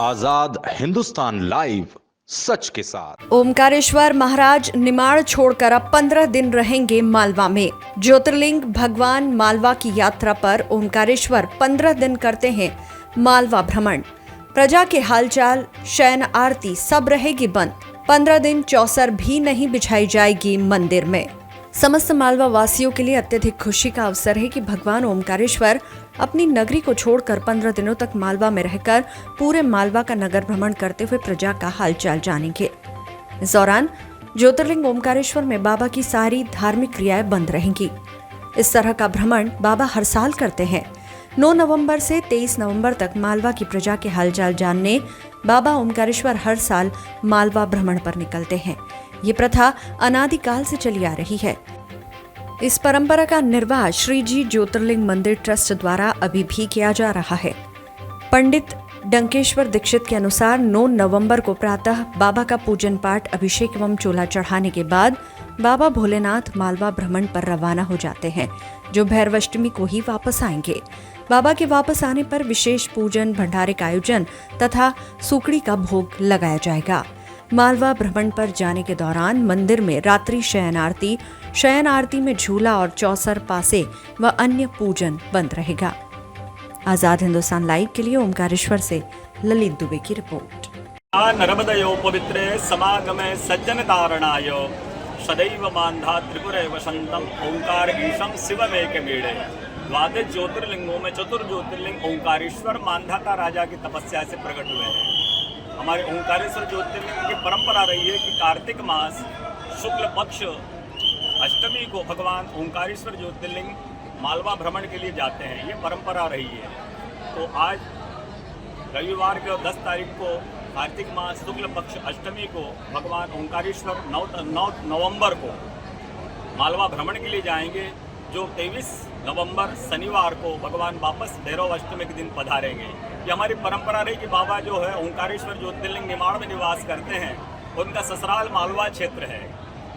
आजाद Hindustan live, सच के साथ। ओमकारेश्वर महाराज निमाड़ छोड़कर अब 15 दिन रहेंगे मालवा में। ज्योतिर्लिंग भगवान मालवा की यात्रा पर ओमकारेश्वर 15 दिन करते हैं मालवा भ्रमण। प्रजा के हालचाल, शयन आरती सब रहेगी बंद। 15 दिन चौसर भी नहीं बिछाई जाएगी मंदिर में। समस्त मालवा वासियों के लिए अत्यधिक खुशी का अवसर है कि भगवान ओमकारेश्वर अपनी नगरी को छोड़कर 15 दिनों तक मालवा में रहकर पूरे मालवा का नगर भ्रमण करते हुए प्रजा का हालचाल जानेंगे। इस दौरान ज्योतिर्लिंग ओमकारेश्वर में बाबा की सारी धार्मिक क्रियाएं बंद रहेंगी। इस तरह का भ्रमण बाबा हर साल करते हैं। 9 नवंबर से 23 नवंबर तक मालवा की प्रजा के हालचाल जानने बाबा ओमकारेश्वर हर साल मालवा भ्रमण पर निकलते हैं। ये प्रथा अनादिकाल से चली आ रही है। इस परंपरा का निर्वाह श्री जी ज्योतिर्लिंग मंदिर ट्रस्ट द्वारा अभी भी किया जा रहा है। पंडित डंकेश्वर दीक्षित के अनुसार 9 नवंबर को प्रातः बाबा का पूजन पाठ, अभिषेक एवं चोला चढ़ाने के बाद बाबा भोलेनाथ मालवा भ्रमण पर रवाना हो जाते हैं, जो भैरवाष्टमी को ही वापस आएंगे। बाबा के वापस आने पर विशेष पूजन, भंडारे का आयोजन तथा सुकड़ी का भोग लगाया जाएगा। मालवा भ्रमण पर जाने के दौरान मंदिर में रात्रि शयन आरती में झूला और चौसर पासे व अन्य पूजन बंद रहेगा। आजाद हिंदुस्तान लाइव के लिए ओमकारेश्वर से ललित दुबे की रिपोर्ट। नर्मदयो पवित्रे समागमे सज्जन तारणाय सदैव मान्धा त्रिपुरे वसंतम ओंकार ईशम शिवमेक मेड़े। द्वादश ज्योतिर्लिंगों में चतुर्ज्योतिर्लिंग ओंकारेश्वर मांधाता राजा की तपस्या से प्रकट हुए हैं। हमारे ओंकारेश्वर ज्योतिर्लिंग की परंपरा रही है कि कार्तिक मास शुक्ल पक्ष अष्टमी को भगवान ओंकारेश्वर ज्योतिर्लिंग मालवा भ्रमण के लिए जाते हैं। ये परंपरा रही है। तो आज रविवार को 10 तारीख को कार्तिक मास शुक्ल पक्ष अष्टमी को भगवान ओंकारेश्वर 9 नवंबर को मालवा भ्रमण के लिए जाएंगे, जो 23 नवंबर शनिवार को भगवान वापस भैरव अष्टमी के दिन पधारेंगे। ये हमारी परंपरा रही कि बाबा जो है ओंकारेश्वर ज्योतिर्लिंग निमाड़ में निवास करते हैं, उनका ससुराल मालवा क्षेत्र है।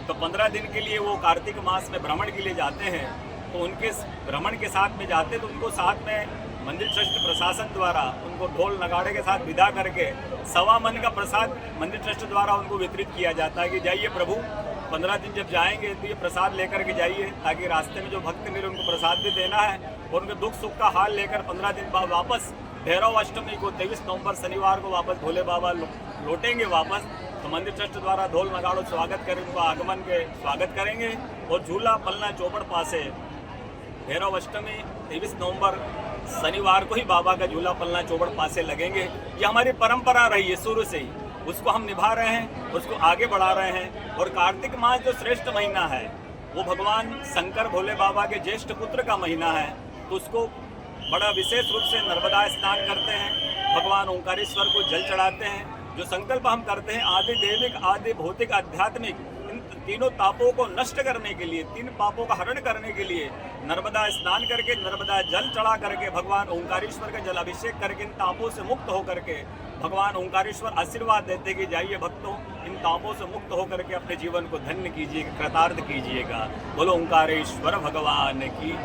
तो 15 दिन के लिए वो कार्तिक मास में भ्रमण के लिए जाते हैं। तो उनके भ्रमण के साथ में जाते तो उनको साथ में मंदिर ट्रस्ट प्रशासन द्वारा उनको ढोल नगाड़े के साथ विदा करके 1.25 मन का प्रसाद मंदिर ट्रस्ट द्वारा उनको वितरित किया जाता है कि जाइए प्रभु, 15 दिन जब जाएंगे तो ये प्रसाद लेकर के जाइए, ताकि रास्ते में जो भक्त मिले उनको प्रसाद भी देना है और उनके दुख सुख का हाल लेकर 15 दिन बाद वापस भैरव अष्टमी को 23 नवंबर शनिवार को वापस भोले बाबा लौटेंगे वापस। तो मंदिर ट्रस्ट द्वारा ढोल नगाड़ों स्वागत कर उनको आगमन के स्वागत करेंगे और झूला पलना चौपड़ पासे भैरव अष्टमी 23 नवंबर शनिवार को ही बाबा का झूला पलना चौपड़ पासे लगेंगे। ये हमारी परंपरा रही है शुरू से ही, उसको हम निभा रहे हैं, उसको आगे बढ़ा रहे हैं। और कार्तिक मास जो श्रेष्ठ महीना है वो भगवान शंकर भोले बाबा के ज्येष्ठ पुत्र का महीना है। तो उसको बड़ा विशेष रूप से नर्मदा स्नान करते हैं, भगवान ओंकारेश्वर को जल चढ़ाते हैं। जो संकल्प हम करते हैं आदि दैविक, आदि भौतिक, आध्यात्मिक, इन तीनों तापों को नष्ट करने के लिए, 3 पापों का हरण करने के लिए नर्मदा स्नान करके, नर्मदा जल चढ़ा करके, भगवान ओंकारेश्वर का जल अभिषेक करके इन तापों से मुक्त होकर के भगवान ओंकारेश्वर आशीर्वाद देते कि जाइए भक्तों, इन तापों से मुक्त होकर के अपने जीवन को धन्य कीजिएगा, कृतार्थ कीजिएगा। बोलो ओंकारेश्वर भगवान की।